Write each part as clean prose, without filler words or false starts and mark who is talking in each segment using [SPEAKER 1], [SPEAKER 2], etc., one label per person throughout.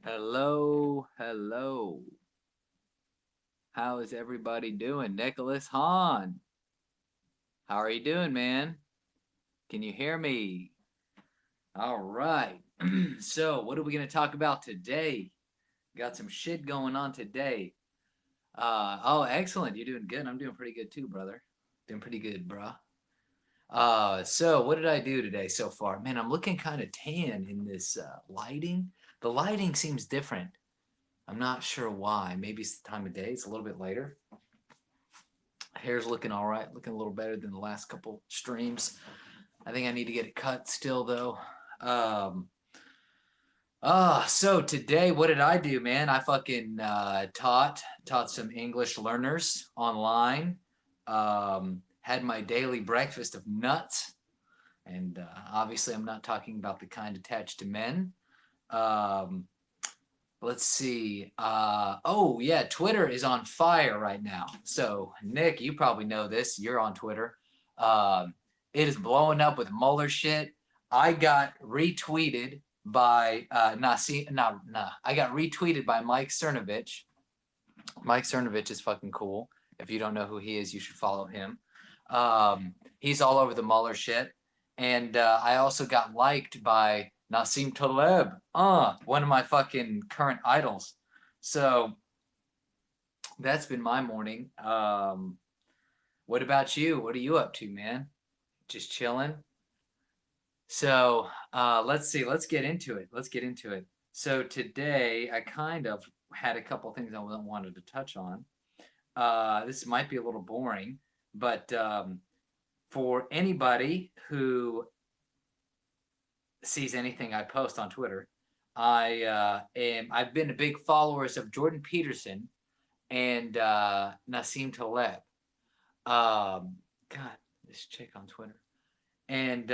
[SPEAKER 1] Hello, hello. How is everybody doing? Nicholas Hahn, how are you doing, man? Can you hear me? All right. So, what are we going to talk about today? Got some shit going on today. Oh, excellent. You're doing good. I'm doing pretty good too, brother. Doing pretty good, bruh. So what did I do today so far? Man, I'm looking kind of tan in this lighting. The lighting seems different. I'm not sure why. Maybe it's the time of day. It's a little bit later. Hair's looking all right, looking a little better than the last couple streams. I think I need to get it cut still though. Um, so today, what did I do, man? I fucking taught some English learners online. Had my daily breakfast of nuts, and obviously, I'm not talking about the kind attached to men. Um, let's see. Oh yeah, Twitter is on fire right now. So Nick, you probably know this. You're on Twitter. Um, it is blowing up with Mueller shit. I got retweeted by Nassim. Nah. I got retweeted by Mike Cernovich. Mike Cernovich is fucking cool. If you don't know who he is, you should follow him. He's all over the Mueller shit. And I also got liked by Nassim Taleb, one of my fucking current idols. So that's been my morning. What about you? What are you up to, man? Just chilling? So let's see. Let's get into it. So today I kind of had a couple things I wanted to touch on. This might be a little boring, but for anybody who sees anything I post on Twitter, I've been a big followers of Jordan Peterson and Nassim Taleb. God, this chick on Twitter. And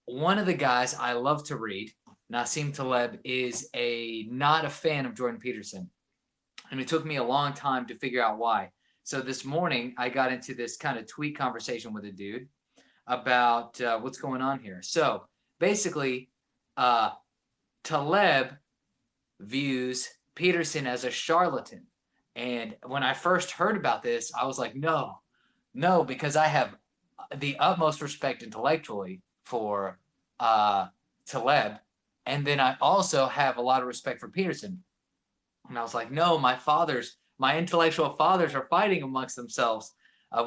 [SPEAKER 1] one of the guys I love to read, Nassim Taleb, is not a fan of Jordan Peterson. And it took me a long time to figure out why. So this morning, I got into this kind of tweet conversation with a dude about what's going on here. So basically, Taleb views Peterson as a charlatan. And when I first heard about this, I was like, no, because I have the utmost respect intellectually for Taleb. And then I also have a lot of respect for Peterson. And I was like, no, my intellectual fathers are fighting amongst themselves.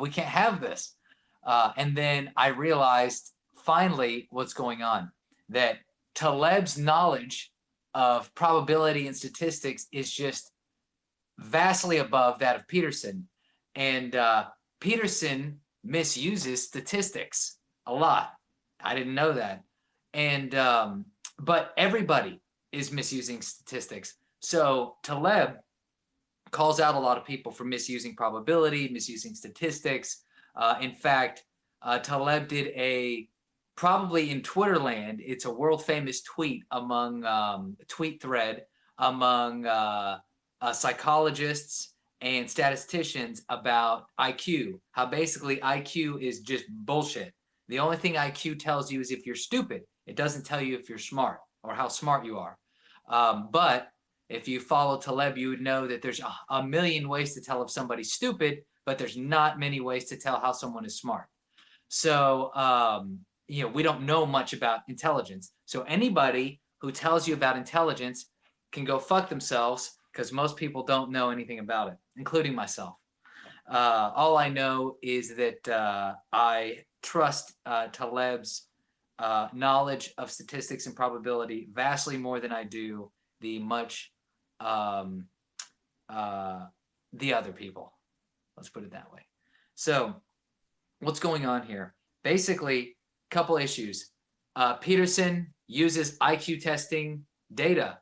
[SPEAKER 1] We can't have this. And then I realized finally what's going on, that Taleb's knowledge of probability and statistics is just vastly above that of Peterson. And Peterson misuses statistics a lot. I didn't know that. And but everybody is misusing statistics. So Taleb calls out a lot of people for misusing probability, misusing statistics. In fact, Taleb did probably in Twitter land, it's a world famous tweet among tweet thread among psychologists and statisticians about IQ, how basically IQ is just bullshit. The only thing IQ tells you is if you're stupid. It doesn't tell you if you're smart or how smart you are. But if you follow Taleb, you would know that there's a million ways to tell if somebody's stupid, but there's not many ways to tell how someone is smart. So, we don't know much about intelligence. So anybody who tells you about intelligence can go fuck themselves, because most people don't know anything about it, including myself. All I know is that I trust Taleb's knowledge of statistics and probability vastly more than I do the other people. Let's put it that way. So what's going on here? Basically, a couple issues. Peterson uses IQ testing data,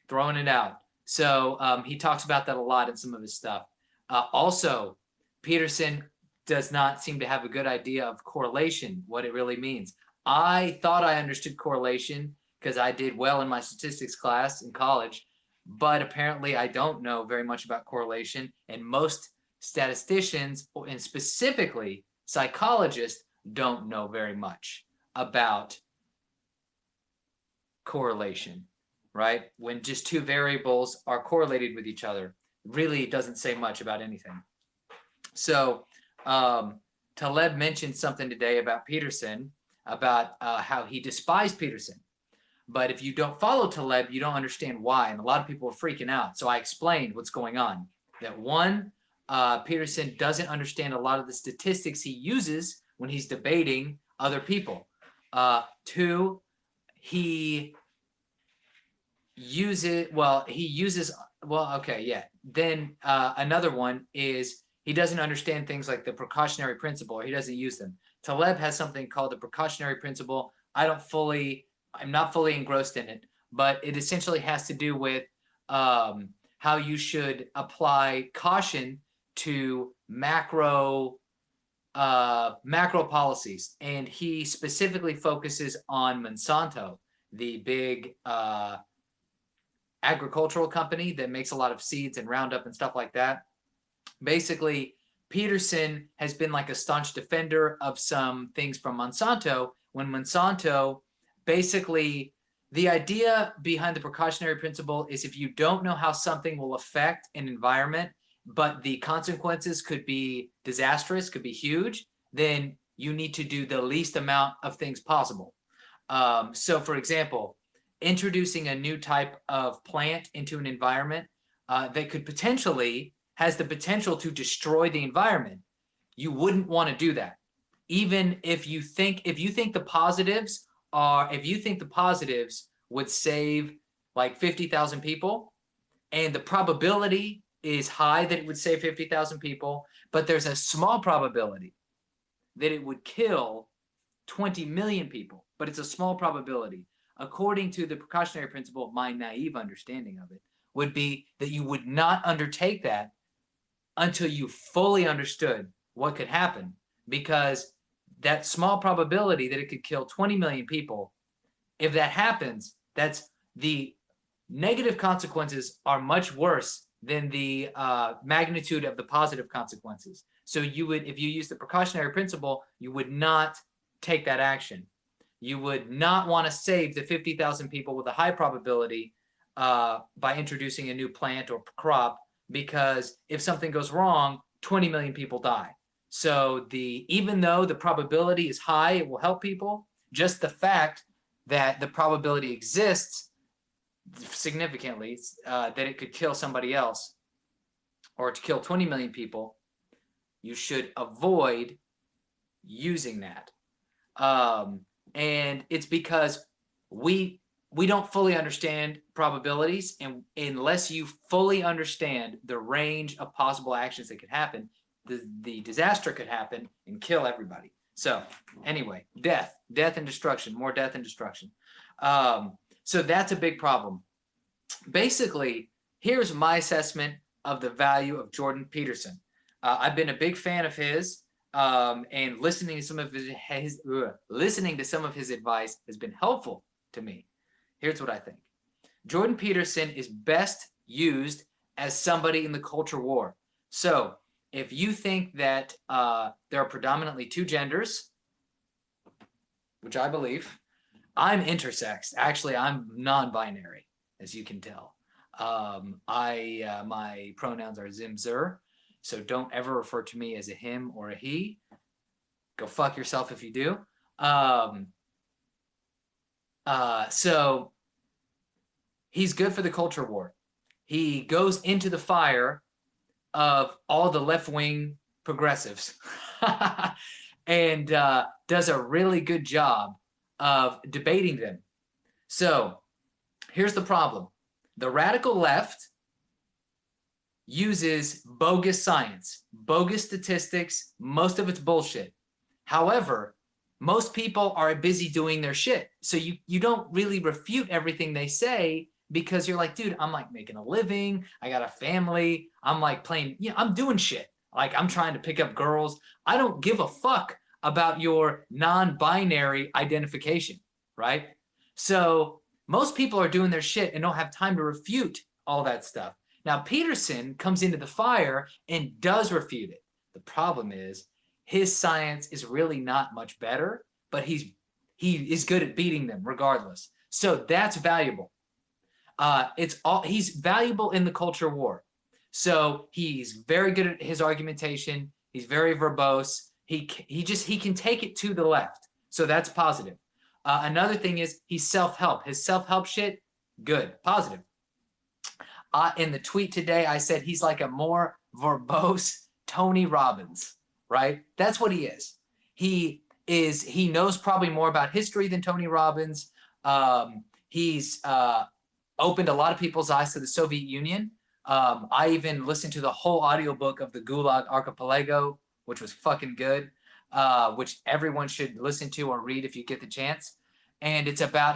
[SPEAKER 1] throwing it out. So he talks about that a lot in some of his stuff. Also, Peterson does not seem to have a good idea of correlation, what it really means. I thought I understood correlation because I did well in my statistics class in college, but apparently I don't know very much about correlation, and most statisticians, and specifically psychologists, don't know very much about correlation, right? When just two variables are correlated with each other, really doesn't say much about anything. So Taleb mentioned something today about Peterson, about how he despised Peterson. But if you don't follow Taleb, you don't understand why. And a lot of people are freaking out. So I explained what's going on. That one, Peterson doesn't understand a lot of the statistics he uses when he's debating other people. Two, he uses, okay, yeah. Then another one is he doesn't understand things like the precautionary principle, or he doesn't use them. Taleb has something called the precautionary principle. I'm not fully engrossed in it, but it essentially has to do with how you should apply caution to macro policies. And he specifically focuses on Monsanto, the big agricultural company that makes a lot of seeds and Roundup and stuff like that. Basically, Peterson has been like a staunch defender of some things from Monsanto, when Monsanto, basically, the idea behind the precautionary principle is if you don't know how something will affect an environment, but the consequences could be disastrous, could be huge, then you need to do the least amount of things possible. So, for example, introducing a new type of plant into an environment that could has the potential to destroy the environment, you wouldn't want to do that. Even if you think the positives would save like 50,000 people, and the probability is high that it would save 50,000 people, but there's a small probability that it would kill 20 million people, but it's a small probability. According to the precautionary principle, my naive understanding of it would be that you would not undertake that until you fully understood what could happen, because that small probability that it could kill 20 million people, if that happens, that's the negative consequences are much worse than the magnitude of the positive consequences. So you would, if you use the precautionary principle, you would not take that action. You would not want to save the 50,000 people with a high probability by introducing a new plant or crop, because if something goes wrong, 20 million people die. So even though the probability is high, it will help people, just the fact that the probability exists significantly that it could kill somebody else or to kill 20 million people, you should avoid using that. And it's because we don't fully understand probabilities, and unless you fully understand the range of possible actions that could happen, the disaster could happen and kill everybody. So anyway, death and destruction, more death and destruction. So that's a big problem. Basically, here's my assessment of the value of Jordan Peterson. I've been a big fan of his, and listening to some of his advice has been helpful to me. Here's what I think. Jordan Peterson is best used as somebody in the culture war. So if you think that there are predominantly two genders, which I believe, I'm intersex. Actually, I'm non-binary, as you can tell. My pronouns are zim, zer, so don't ever refer to me as a him or a he. Go fuck yourself if you do. So he's good for the culture war. He goes into the fire of all the left-wing progressives and does a really good job of debating them. So here's the problem. The radical left uses bogus science, bogus statistics, most of it's bullshit. However, most people are busy doing their shit. So you don't really refute everything they say, because you're like, dude, I'm like making a living. I got a family. I'm like playing, I'm doing shit. Like I'm trying to pick up girls. I don't give a fuck about your non-binary identification, right? So most people are doing their shit and don't have time to refute all that stuff. Now, Peterson comes into the fire and does refute it. The problem is his science is really not much better, but he is good at beating them regardless. So that's valuable. He's valuable in the culture war. So he's very good at his argumentation. He's very verbose. He can take it to the left. So that's positive. Another thing is he's self-help. His self-help shit, good, positive. In the tweet today, I said he's like a more verbose Tony Robbins, right? That's what he is. He knows probably more about history than Tony Robbins. He's opened a lot of people's eyes to the Soviet Union. I even listened to the whole audiobook of the Gulag Archipelago, which was fucking good, which everyone should listen to or read if you get the chance. And it's about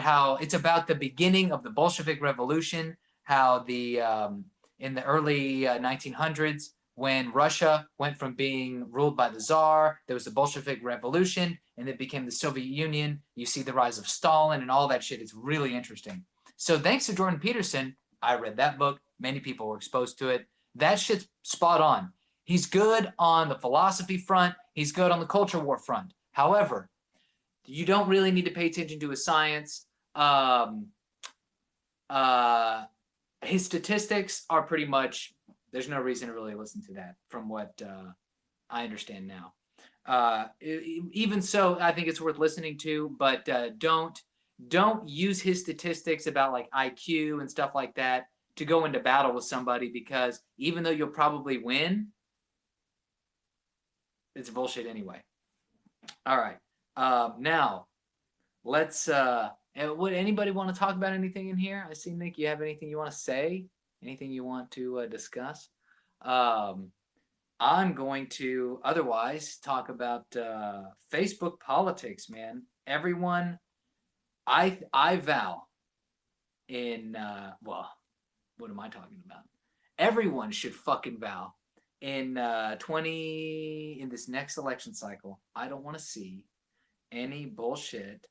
[SPEAKER 1] the beginning of the Bolshevik Revolution, how in the early 1900s, when Russia went from being ruled by the Tsar, there was the Bolshevik Revolution, and it became the Soviet Union. You see the rise of Stalin and all that shit. It's really interesting. So thanks to Jordan Peterson, I read that book. Many people were exposed to it. That shit's spot on. He's good on the philosophy front. He's good on the culture war front. However, you don't really need to pay attention to his science. His statistics are pretty much, there's no reason to really listen to that from what I understand now. Even so, I think it's worth listening to, but don't use his statistics about like IQ and stuff like that to go into battle with somebody, because even though you'll probably win, it's bullshit anyway. All right. Now, let's, would anybody want to talk about anything in here? I see, Nick, you have anything you want to say? Anything you want to discuss? I'm going to otherwise talk about Facebook politics, man. Everyone, I vow in, well, what am I talking about? Everyone should fucking vow in this next election cycle. I don't want to see any bullshit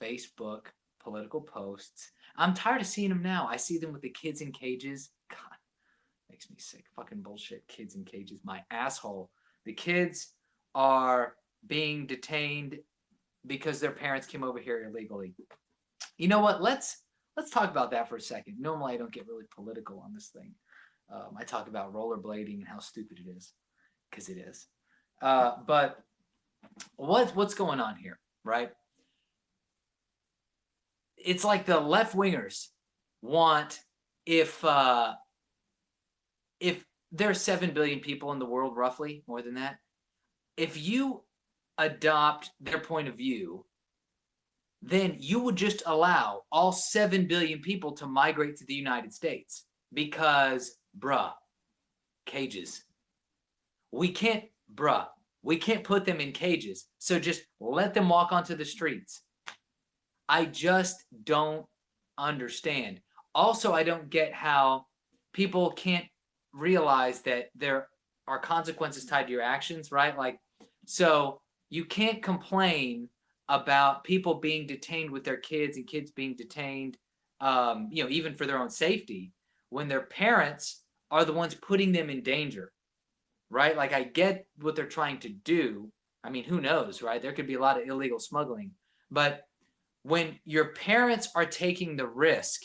[SPEAKER 1] Facebook political posts. I'm tired of seeing them now. I see them with the kids in cages. God, makes me sick. Fucking bullshit. Kids in cages. My asshole. The kids are being detained because their parents came over here illegally. You know what? Let's talk about that for a second. Normally, I don't get really political on this thing. I talk about rollerblading and how stupid it is, because it is. But what's going on here, right? It's like the left wingers want, if there are 7 billion people in the world, roughly, more than that, if you adopt their point of view, then you would just allow all 7 billion people to migrate to the United States, because, bruh, cages. We can't put them in cages, so just let them walk onto the streets. I just don't understand. Also, I don't get how people can't realize that there are consequences tied to your actions, right? Like, so you can't complain about people being detained with their kids and kids being detained, even for their own safety, when their parents are the ones putting them in danger, right? Like, I get what they're trying to do. I mean, who knows, right? There could be a lot of illegal smuggling, but when your parents are taking the risk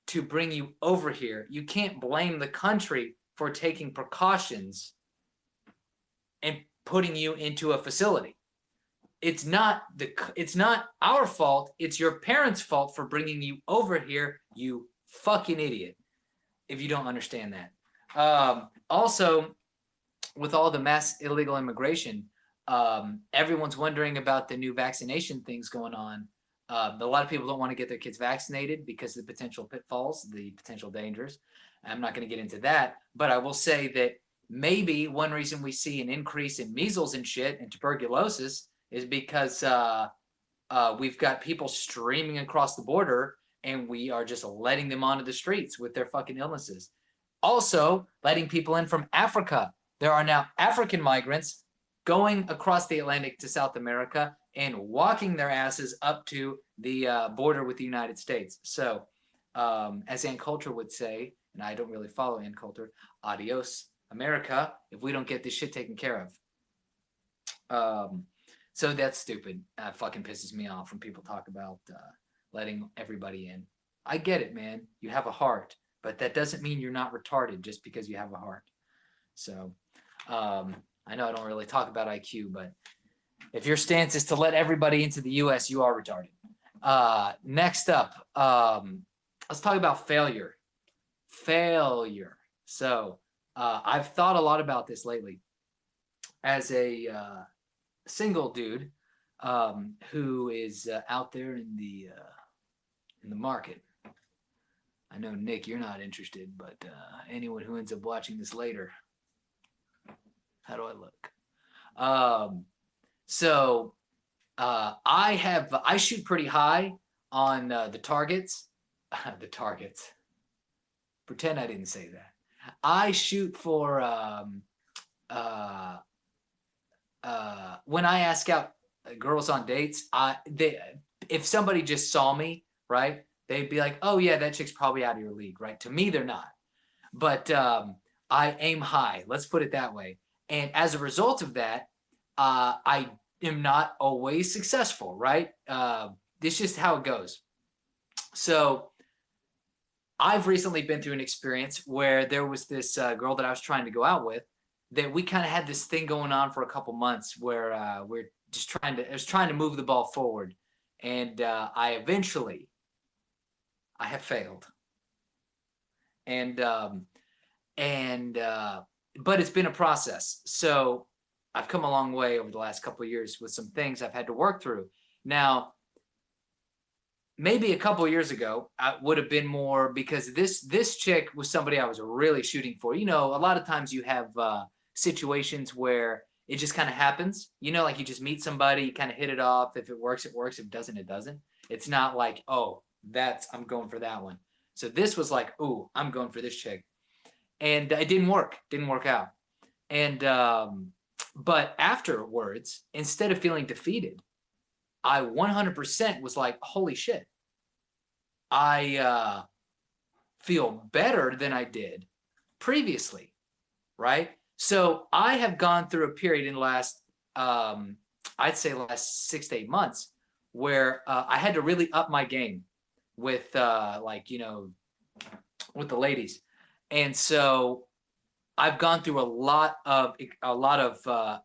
[SPEAKER 1] to bring you over here, you can't blame the country for taking precautions and putting you into a facility. It's not our fault. It's your parents' fault for bringing you over here, you fucking idiot, if you don't understand that. Also, with all the mass illegal immigration, everyone's wondering about the new vaccination things going on. A lot of people don't want to get their kids vaccinated because of the potential pitfalls, the potential dangers. I'm not going to get into that, but I will say that maybe one reason we see an increase in measles and shit and tuberculosis is because we've got people streaming across the border, and we are just letting them onto the streets with their fucking illnesses. Also, letting people in from Africa. There are now African migrants going across the Atlantic to South America and walking their asses up to the border with the United States. So, as Ann Coulter would say, and I don't really follow Ann Coulter, adios, America, if we don't get this shit taken care of. So that's stupid. Fucking pisses me off when people talk about letting everybody in. I get it, man. You have a heart, but that doesn't mean you're not retarded just because you have a heart. So, I know I don't really talk about IQ, but if your stance is to let everybody into the U.S., you are retarded. Next up, let's talk about failure. Failure. So, I've thought a lot about this lately. As a single dude who is out there in the market. I know, Nick, you're not interested, but anyone who ends up watching this later, how do I look? So I shoot pretty high on the targets. The targets. Pretend I didn't say that. I shoot for when I ask out girls on dates, if somebody just saw me, right, they'd be like, "Oh yeah, that chick's probably out of your league," right? To me, they're not. But I aim high. Let's put it that way. And as a result of that, I am not always successful, right? It's just how it goes. So I've recently been through an experience where there was this girl that I was trying to go out with that we kind of had this thing going on for a couple months where we're just I was trying to move the ball forward. And I have failed. And but it's been a process. So I've come a long way over the last couple of years with some things I've had to work through. Now, maybe a couple of years ago, I would have been more, because this chick was somebody I was really shooting for. You know, a lot of times you have situations where it just kind of happens. You know, like you just meet somebody, you kind of hit it off. If it works, it works. If it doesn't, it doesn't. It's not like, oh, I'm going for that one. So this was like, ooh, I'm going for this chick. And it didn't work. Didn't work out. And but afterwards, instead of feeling defeated, I 100% was like, holy shit. I feel better than I did previously, right? So I have gone through a period in the last, I'd say last 6 to 8 months, where I had to really up my game with like, you know, with the ladies. And so I've gone through a lot of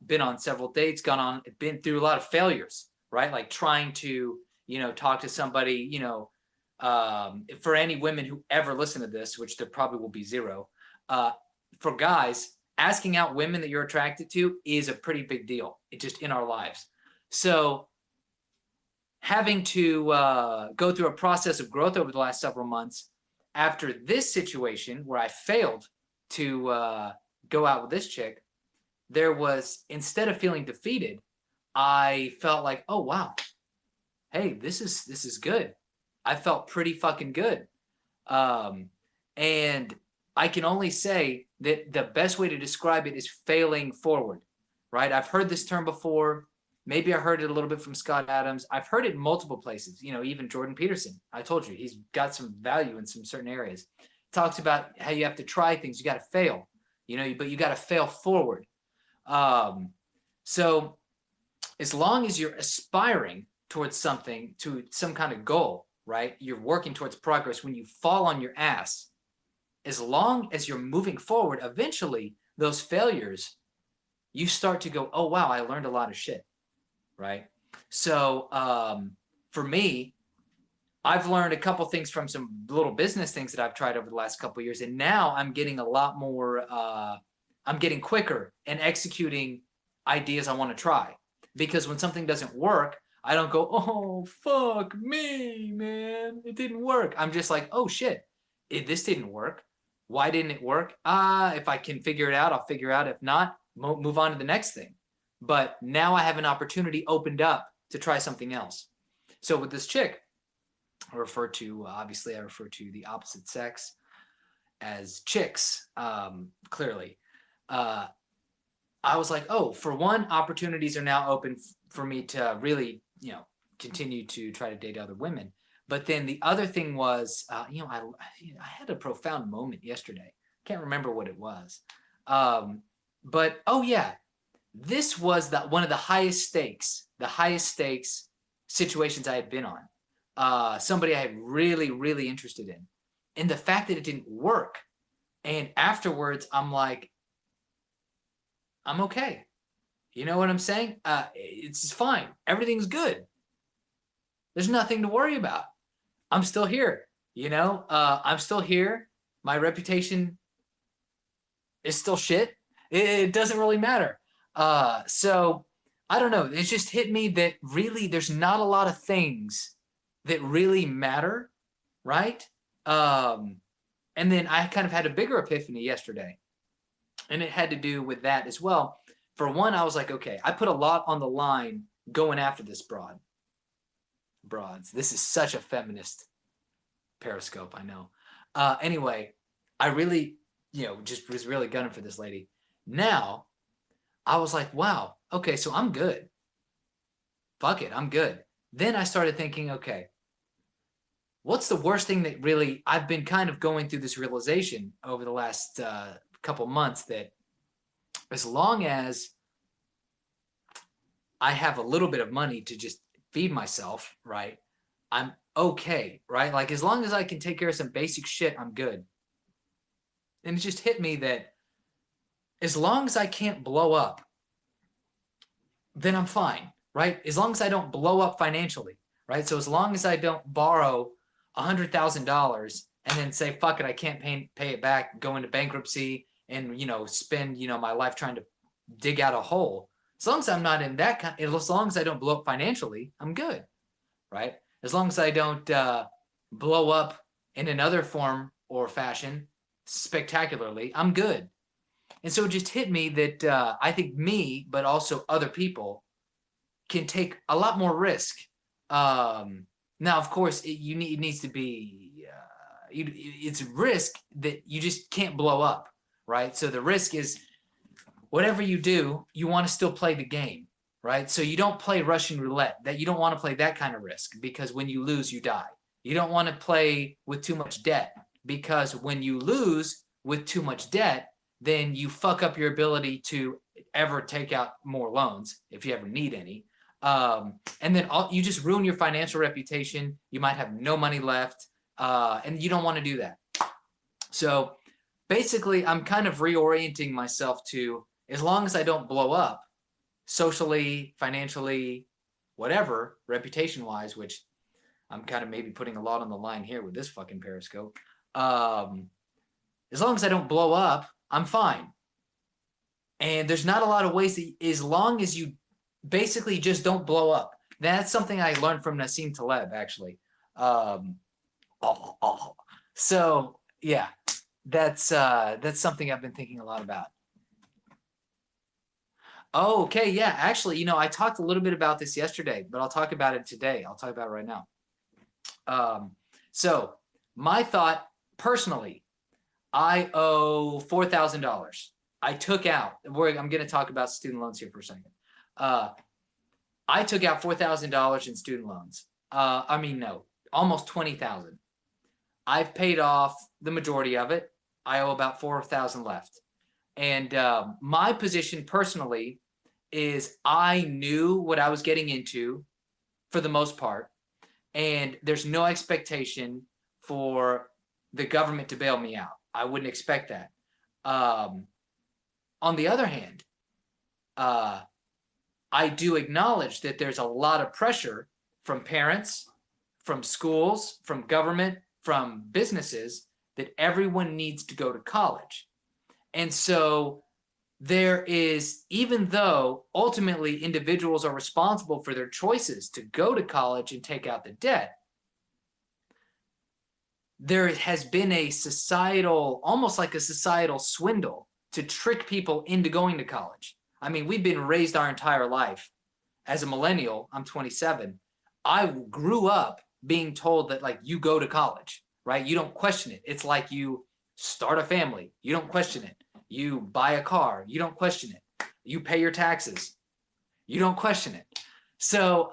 [SPEAKER 1] been on several dates, been through a lot of failures, right? Like trying to, you know, talk to somebody, you know, for any women who ever listen to this, which there probably will be zero, for guys, asking out women that you're attracted to is a pretty big deal. It's just in our lives. So having to go through a process of growth over the last several months, after this situation where I failed to go out with this chick, there was, instead of feeling defeated, I felt like, oh wow, hey, this is good. I felt pretty fucking good. And I can only say that the best way to describe it is failing forward, right? I've heard this term before. Maybe I heard it a little bit from Scott Adams. I've heard it in multiple places, you know, even Jordan Peterson. I told you, he's got some value in some certain areas. Talks about how you have to try things. You got to fail, you know, but you got to fail forward. So as long as you're aspiring towards something, to some kind of goal, right? You're working towards progress. When you fall on your ass, as long as you're moving forward, eventually those failures, you start to go, oh, wow, I learned a lot of shit, right? So for me, I've learned a couple things from some little business things that I've tried over the last couple of years. And now I'm getting a lot more, I'm getting quicker in executing ideas I want to try. Because when something doesn't work, I don't go, oh, fuck me, man. It didn't work. I'm just like, oh, shit. This didn't work. Why didn't it work? If I can figure it out, I'll figure it out. If not, move on to the next thing. But now I have an opportunity opened up to try something else. So with this chick, obviously I refer to the opposite sex as chicks, clearly. I was like, oh, for one, opportunities are now open for me to really, you know, continue to try to date other women. But then the other thing was, you know, I had a profound moment yesterday. Can't remember what it was. But, oh, yeah, this was one of the highest stakes situations I had been on, somebody I had really, really interested in. And the fact that it didn't work, and afterwards I'm like, I'm okay. You know what I'm saying? It's fine. Everything's good. There's nothing to worry about. I'm still here. I'm still here. My reputation is still shit. It doesn't really matter. So I don't know. It just hit me that really there's not a lot of things that really matter, right? And then I kind of had a bigger epiphany yesterday, and it had to do with that as well. For one, I was like, okay, I put a lot on the line going after this broads. This is such a feminist Periscope, I know. Anyway, I really, just was really gunning for this lady. Now, I was like, wow, okay, so I'm good. Fuck it, I'm good. Then I started thinking, okay, what's the worst thing that really, I've been kind of going through this realization over the last couple months that as long as I have a little bit of money to just feed myself, right? I'm okay, right? Like as long as I can take care of some basic shit, I'm good. And it just hit me that as long as I can't blow up, then I'm fine, right? As long as I don't blow up financially, right? So as long as I don't borrow $100,000 and then say, fuck it, I can't pay it back, go into bankruptcy and, spend, my life trying to dig out a hole. As long as I'm not in that kind, as long as I don't blow up financially, I'm good, right? As long as I don't blow up in another form or fashion spectacularly, I'm good. And so it just hit me that I think me, but also other people, can take a lot more risk. Now, of course, it needs to be, it's risk that you just can't blow up, right? So the risk is whatever you do, you want to still play the game, right? So you don't play Russian roulette. That you don't want to play that kind of risk because when you lose, you die. You don't want to play with too much debt because when you lose with too much debt, then you fuck up your ability to ever take out more loans if you ever need any. And then you just ruin your financial reputation. You might have no money left, and you don't want to do that. So basically, I'm kind of reorienting myself to as long as I don't blow up socially, financially, whatever, reputation-wise, which I'm kind of maybe putting a lot on the line here with this fucking Periscope. As long as I don't blow up, I'm fine. And there's not a lot of ways that as long as you basically just don't blow up. That's something I learned from Nassim Taleb, actually. So yeah, that's something I've been thinking a lot about. Oh, okay, yeah, actually, I talked a little bit about this yesterday, but I'll talk about it today. I'll talk about it right now. So my thought personally, I owe $4,000. I took out, I'm going to talk about student loans here for a second. I took out $4,000 in student loans. No, almost $20,000. I've paid off the majority of it. I owe about $4,000 left. And my position personally is I knew what I was getting into for the most part, and there's no expectation for the government to bail me out. I wouldn't expect that. On the other hand, I do acknowledge that there's a lot of pressure from parents, from schools, from government, from businesses that everyone needs to go to college. And so there is, even though ultimately individuals are responsible for their choices to go to college and take out the debt, there has been a societal, almost like a societal swindle to trick people into going to college. I mean, we've been raised our entire life. As a millennial, I'm 27. I grew up being told that, like, you go to college, right? You don't question it. It's like you start a family. You don't question it. You buy a car. You don't question it. You pay your taxes. You don't question it. So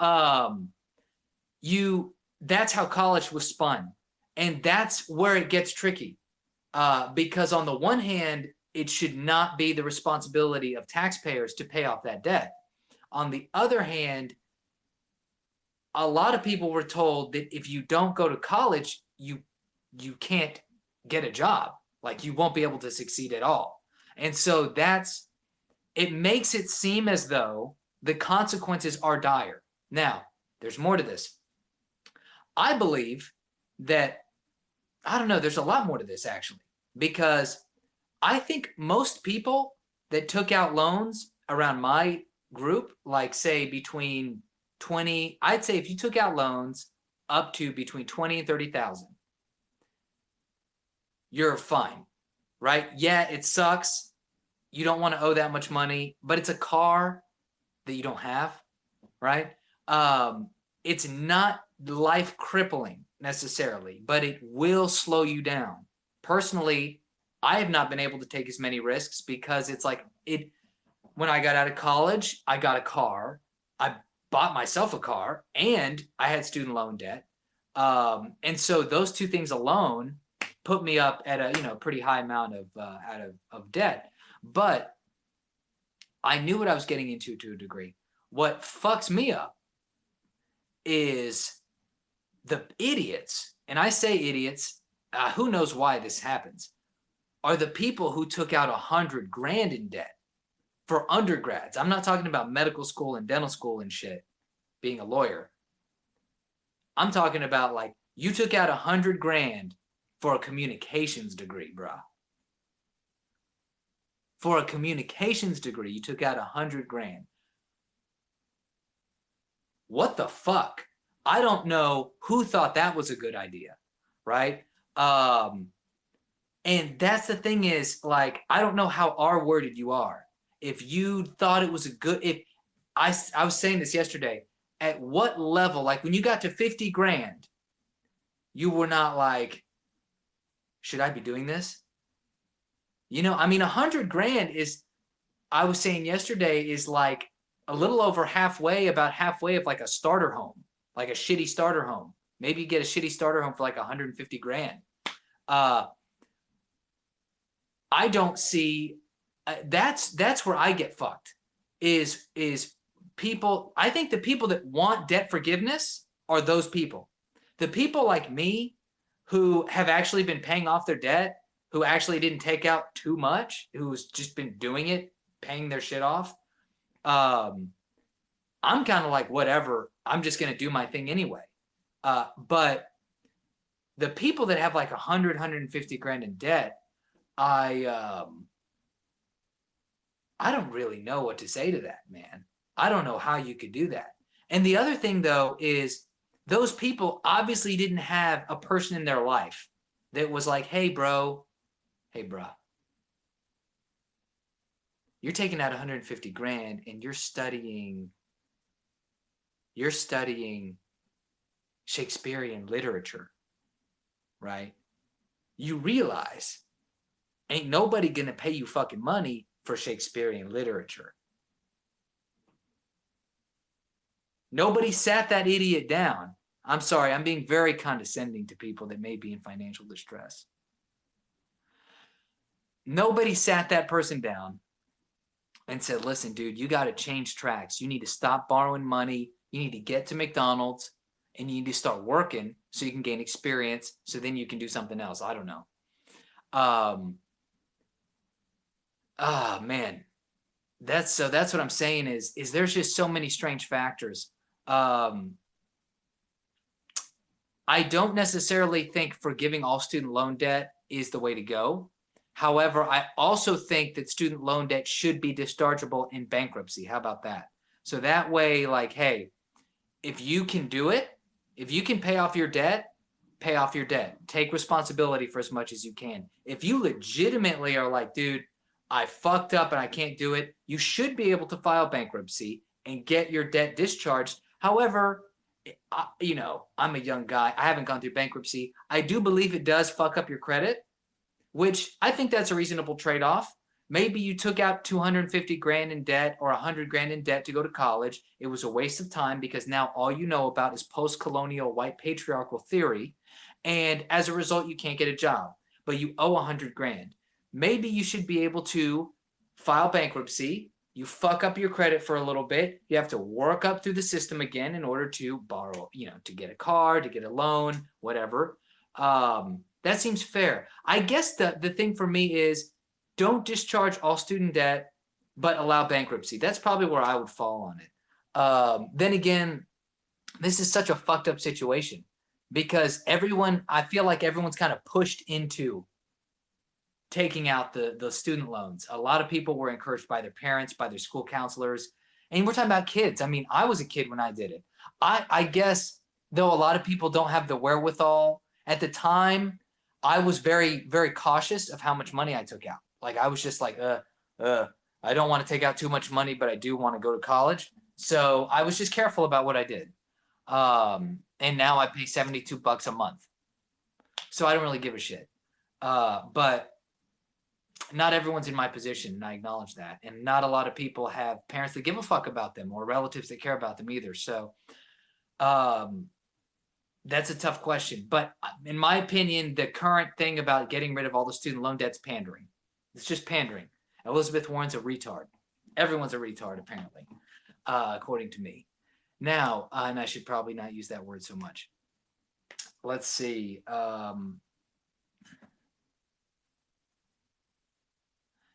[SPEAKER 1] that's how college was spun. And that's where it gets tricky. Because on the one hand, it should not be the responsibility of taxpayers to pay off that debt. On the other hand, a lot of people were told that if you don't go to college, you can't get a job. Like you won't be able to succeed at all. And so it makes it seem as though the consequences are dire. Now, there's more to this. I believe that, I don't know, there's a lot more to this actually, because I think most people that took out loans around my group, like say between 20, I'd say if you took out loans up to between 20 and 30,000, you're fine, right? Yeah, it sucks. You don't want to owe that much money, but it's a car that you don't have, right? It's not life crippling necessarily, but it will slow you down. Personally, I have not been able to take as many risks because it's like when I got out of college, I got a car. I bought myself a car and I had student loan debt. And so those two things alone put me up at a pretty high amount of debt. But I knew what I was getting into to a degree. What fucks me up is the idiots, and I say idiots, who knows why this happens, are the people who took out $100,000 in debt for undergrads. I'm not talking about medical school and dental school and shit, being a lawyer. I'm talking about like you took out $100,000 for a communications degree, bro. For a communications degree, you took out $100,000. What the fuck? I don't know who thought that was a good idea, right? And that's the thing is, like, I don't know how R-worded you are. If you thought it was a good, I was saying this yesterday, at what level, like when you got to $50,000, you were not like, should I be doing this? I mean, $100,000 is, I was saying yesterday, is like a little over about halfway of like a starter home, like a shitty starter home. Maybe you get a shitty starter home for like $150,000. I don't see, that's where I get fucked is people. I think the people that want debt forgiveness are those people. The people like me who have actually been paying off their debt, who actually didn't take out too much, who's just been doing it, paying their shit off. I'm kind of like, whatever, I'm just going to do my thing anyway. But the people that have like 150,000 in debt, I don't really know what to say to that, man. I don't know how you could do that. And the other thing though is those people obviously didn't have a person in their life that was like, hey bro, you're taking out 150,000 and you're studying Shakespearean literature, right? You realize ain't nobody gonna pay you fucking money for Shakespearean literature. Nobody sat that idiot down. I'm sorry, I'm being very condescending to people that may be in financial distress. Nobody sat that person down and said, listen, dude, you got to change tracks. You need to stop borrowing money. You need to get to McDonald's and you need to start working so you can gain experience. So then you can do something else. I don't know. Man, that's what I'm saying is there's just so many strange factors. I don't necessarily think forgiving all student loan debt is the way to go. However, I also think that student loan debt should be dischargeable in bankruptcy. How about that? So that way, like, hey, if you can do it, if you can pay off your debt, pay off your debt. Take responsibility for as much as you can. If you legitimately are like, dude, I fucked up and I can't do it, you should be able to file bankruptcy and get your debt discharged. However, I'm a young guy. I haven't gone through bankruptcy. I do believe it does fuck up your credit, which I think that's a reasonable trade-off. Maybe you took out 250,000 in debt or 100,000 in debt to go to college. It was a waste of time because now all you know about is post-colonial white patriarchal theory. And as a result, you can't get a job, but you owe 100,000. Maybe you should be able to file bankruptcy. You fuck up your credit for a little bit. You have to work up through the system again in order to borrow, to get a car, to get a loan, whatever. That seems fair. I guess the thing for me is don't discharge all student debt, but allow bankruptcy. That's probably where I would fall on it. Then again, this is such a fucked up situation because I feel like everyone's kind of pushed into taking out the student loans. A lot of people were encouraged by their parents, by their school counselors. And we're talking about kids. I mean, I was a kid when I did it. I guess, though, a lot of people don't have the wherewithal. At the time, I was very, very cautious of how much money I took out. Like, I was just like, I don't want to take out too much money, but I do want to go to college. So I was just careful about what I did. And now I pay $72 a month. So I don't really give a shit. But not everyone's in my position, and I acknowledge that. And not a lot of people have parents that give a fuck about them or relatives that care about them either. So that's a tough question. But in my opinion, the current thing about getting rid of all the student loan debt's pandering. It's just pandering. Elizabeth Warren's a retard. Everyone's a retard, apparently, according to me. Now, and I should probably not use that word so much. Let's see.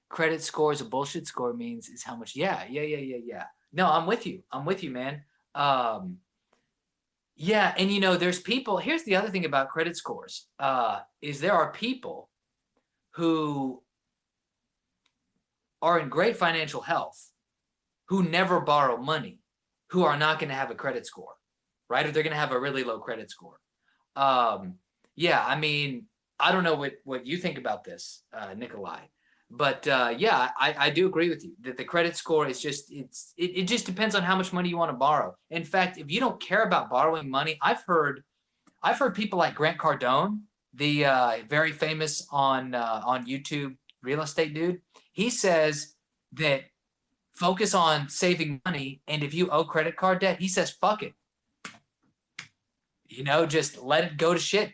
[SPEAKER 1] Credit score is a bullshit score means is how much. Yeah. No, I'm with you. Man. Yeah. And there's people, here's the other thing about credit scores, is there are people who are in great financial health who never borrow money, who are not going to have a credit score, right? Or they're going to have a really low credit score. Yeah. I mean, I don't know what you think about this, Nikolai. But yeah, I do agree with you that the credit score is it just depends on how much money you want to borrow. In fact, if you don't care about borrowing money, I've heard people like Grant Cardone, the very famous on YouTube real estate dude. He says that focus on saving money, and if you owe credit card debt, he says fuck it. Just let it go to shit.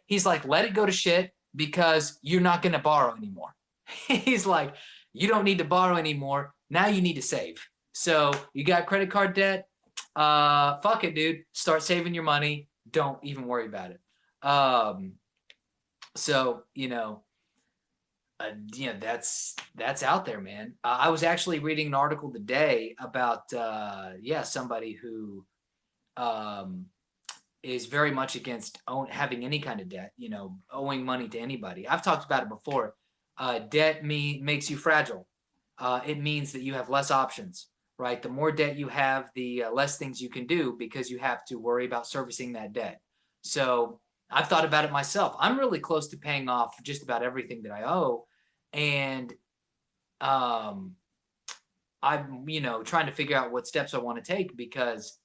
[SPEAKER 1] He's like, let it go to shit because you're not going to borrow anymore. He's like, you don't need to borrow anymore. Now you need to save. So you got credit card debt. Fuck it, dude. Start saving your money. Don't even worry about it. So that's out there, man. I was actually reading an article today about somebody who is very much against having any kind of debt. Owing money to anybody. I've talked about it before. Debt makes you fragile. It means that you have less options, right? The more debt you have, the less things you can do because you have to worry about servicing that debt. So I've thought about it myself. I'm really close to paying off just about everything that I owe. And I'm, trying to figure out what steps I want to take because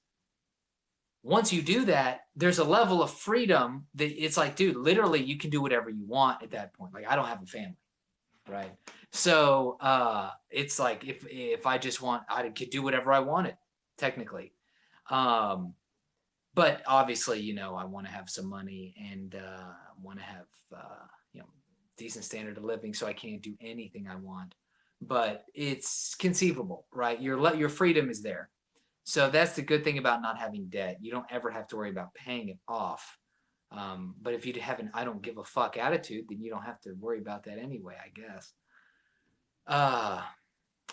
[SPEAKER 1] once you do that, there's a level of freedom that it's like, dude, literally you can do whatever you want at that point. Like I don't have a family. Right. So it's like if I just I could do whatever I wanted, technically. But obviously, I want to have some money and want to have, decent standard of living so I can't do anything I want. But it's conceivable, right? Your freedom is there. So that's the good thing about not having debt. You don't ever have to worry about paying it off. But if you have an I don't give a fuck attitude, then you don't have to worry about that anyway, I guess.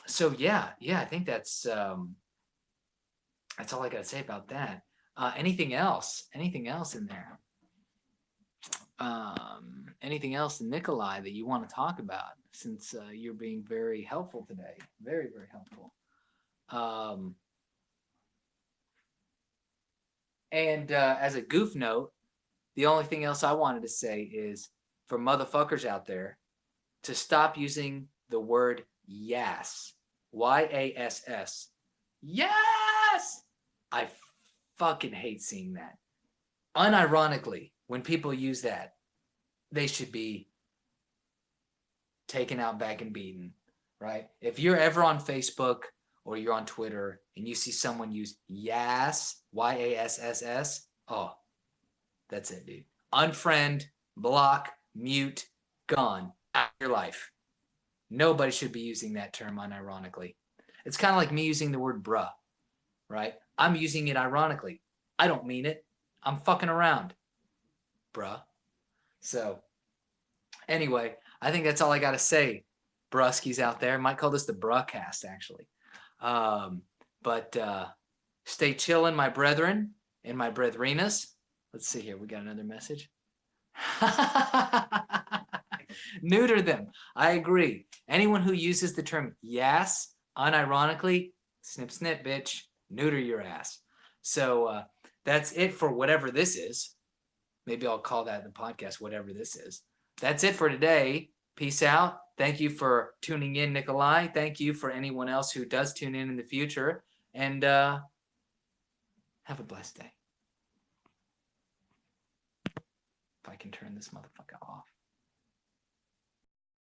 [SPEAKER 1] So yeah, I think that's all I got to say about that. Anything else in there? Anything else, Nikolai, that you want to talk about since you're being very helpful today? Very, very helpful. And as a goof note, the only thing else I wanted to say is for motherfuckers out there to stop using the word yes. YASS. Yes! I fucking hate seeing that. Unironically, when people use that, they should be taken out back and beaten, right? If you're ever on Facebook or you're on Twitter and you see someone use YASS, YASSS, oh, that's it, dude. Unfriend, block, mute, gone out of your life. Nobody should be using that term unironically. It's kind of like me using the word bruh, right? I'm using it ironically. I don't mean it. I'm fucking around, bruh. So anyway, I think that's all I got to say. Bruskies out there. Might call this the bruhcast, actually. Um, but stay chillin', my brethren and my brethrenas. Let's see here. We got another message. Neuter them. I agree. Anyone who uses the term yes, unironically, snip, snip, bitch, neuter your ass. So that's it for whatever this is. Maybe I'll call that in the podcast, whatever this is. That's it for today. Peace out. Thank you for tuning in, Nikolai. Thank you for anyone else who does tune in the future. And have a blessed day. If I can turn this motherfucker off.